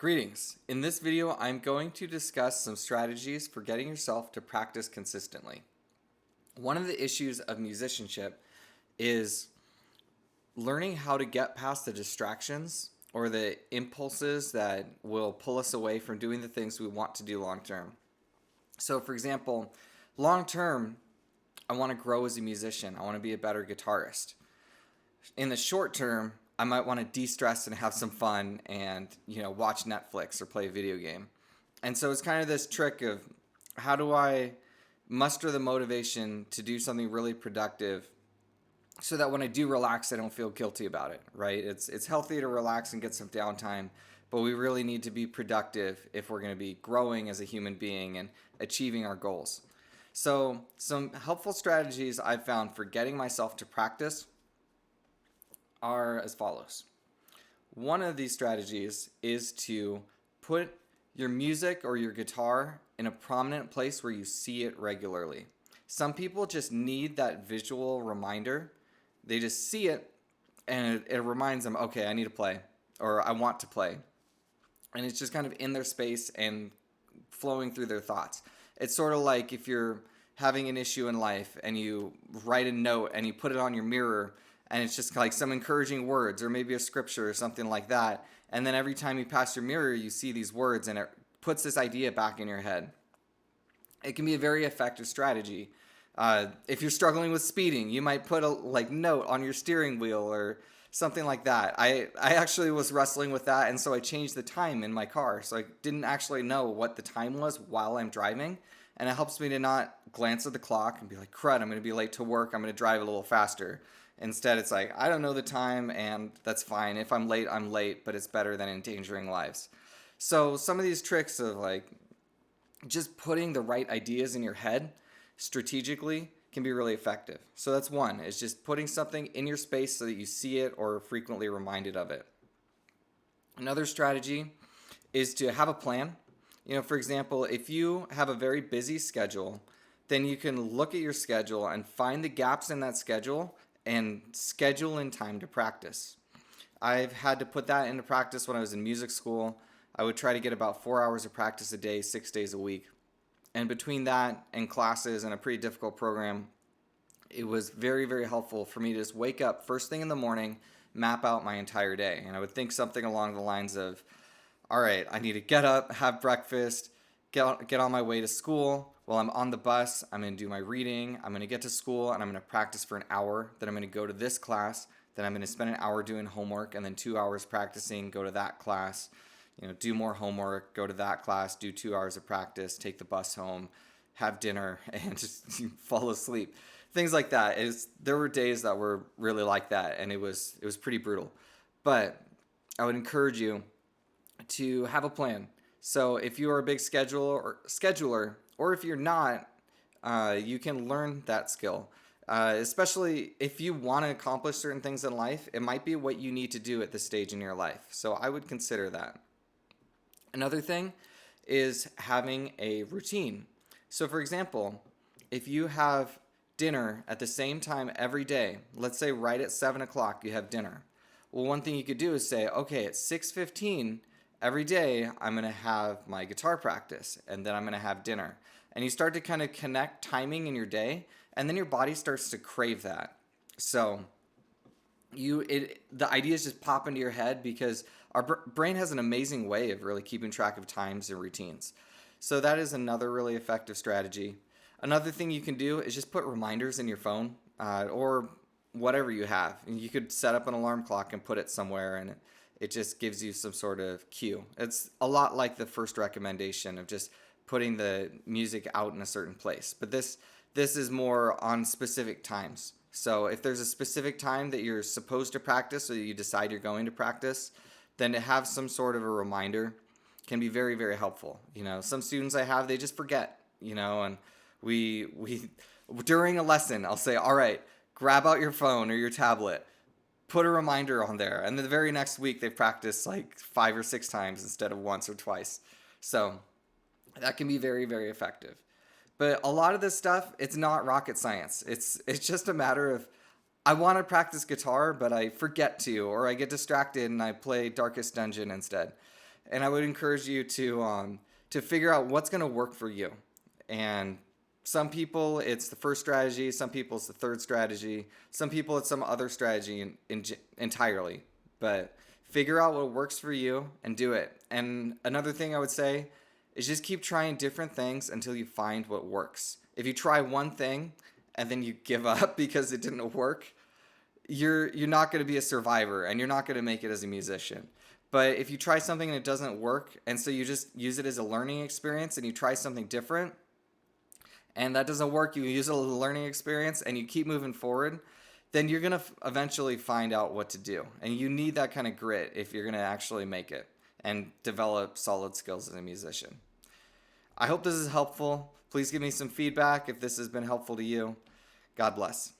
Greetings. In this video, I'm going to discuss some strategies for getting yourself to practice consistently. One of the issues of musicianship is learning how to get past the distractions or the impulses that will pull us away from doing the things we want to do long term. So, for example, long term, I want to grow as a musician. I want to be a better guitarist. In the short term, I might want to de-stress and have some fun and, watch Netflix or play a video game. And so it's kind of this trick of how do I muster the motivation to do something really productive so that when I do relax, I don't feel guilty about it, right? It's healthy to relax and get some downtime, but we really need to be productive if we're going to be growing as a human being and achieving our goals. So some helpful strategies I've found for getting myself to practice are as follows. One of these strategies is to put your music or your guitar in a prominent place where you see it regularly. Some people just need that visual reminder. They just see it and it reminds them, okay, I need to play or I want to play. And it's just kind of in their space and flowing through their thoughts. It's sort of like if you're having an issue in life and you write a note and you put it on your mirror and it's just like some encouraging words or maybe a scripture or something like that. And then every time you pass your mirror, you see these words and it puts this idea back in your head. It can be a very effective strategy. If you're struggling with speeding, you might put a note on your steering wheel or something like that. I actually was wrestling with that, and so I changed the time in my car. So I didn't actually know what the time was while I'm driving. And it helps me to not glance at the clock and be like, crud, I'm going to be late to work. I'm going to drive a little faster. Instead, it's like, I don't know the time, and that's fine. If I'm late, I'm late, but it's better than endangering lives. So some of these tricks of just putting the right ideas in your head strategically can be really effective. So that's one, is just putting something in your space so that you see it or are frequently reminded of it. Another strategy is to have a plan. For example, if you have a very busy schedule, then you can look at your schedule and find the gaps in that schedule and schedule in time to practice. I've had to put that into practice when I was in music school. I would try to get about 4 hours of practice a day, 6 days a week. And between that and classes and a pretty difficult program, it was very, very helpful for me to just wake up first thing in the morning, map out my entire day. And I would think something along the lines of, all right, I need to get up, have breakfast, get on my way to school. While I'm on the bus, I'm going to do my reading. I'm going to get to school and I'm going to practice for an hour. Then I'm going to go to this class. Then I'm going to spend an hour doing homework and then 2 hours practicing, go to that class, do more homework, go to that class, do 2 hours of practice, take the bus home, have dinner, and just fall asleep. Things like that. There were days that were really like that, and it was pretty brutal. But I would encourage you to have a plan. So if you are a big scheduler, or if you're not, you can learn that skill. Especially if you want to accomplish certain things in life, it might be what you need to do at this stage in your life. So I would consider that. Another thing is having a routine. So for example, if you have dinner at the same time every day, let's say right at 7 o'clock you have dinner. Well, one thing you could do is say, okay, at 6:15 every day, I'm going to have my guitar practice, and then I'm going to have dinner. And you start to kind of connect timing in your day, and then your body starts to crave that. So the ideas just pop into your head because our brain has an amazing way of really keeping track of times and routines. So that is another really effective strategy. Another thing you can do is just put reminders in your phone or whatever you have. And you could set up an alarm clock and put it somewhere, and it just gives you some sort of cue. It's a lot like the first recommendation of just putting the music out in a certain place. But this is more on specific times. So if there's a specific time that you're supposed to practice or you decide you're going to practice, then to have some sort of a reminder can be very, very helpful. Some students I have, they just forget, and we during a lesson, I'll say, all right, grab out your phone or your tablet, put a reminder on there. And then the very next week, they've practiced like 5 or 6 times instead of once or twice. So that can be very, very effective. But a lot of this stuff, it's not rocket science. It's just a matter of, I want to practice guitar, but I forget to, or I get distracted and I play Darkest Dungeon instead. And I would encourage you to figure out what's going to work for you. And some people it's the first strategy, some people it's the third strategy, some people it's some other strategy entirely. But figure out what works for you and do it. And another thing I would say is just keep trying different things until you find what works. If you try one thing and then you give up because it didn't work, you're not going to be a survivor and you're not going to make it as a musician. But if you try something and it doesn't work, and so you just use it as a learning experience and you try something different, and that doesn't work, you use it as a learning experience and you keep moving forward, then you're going to eventually find out what to do. And you need that kind of grit if you're going to actually make it and develop solid skills as a musician. I hope this is helpful. Please give me some feedback if this has been helpful to you. God bless.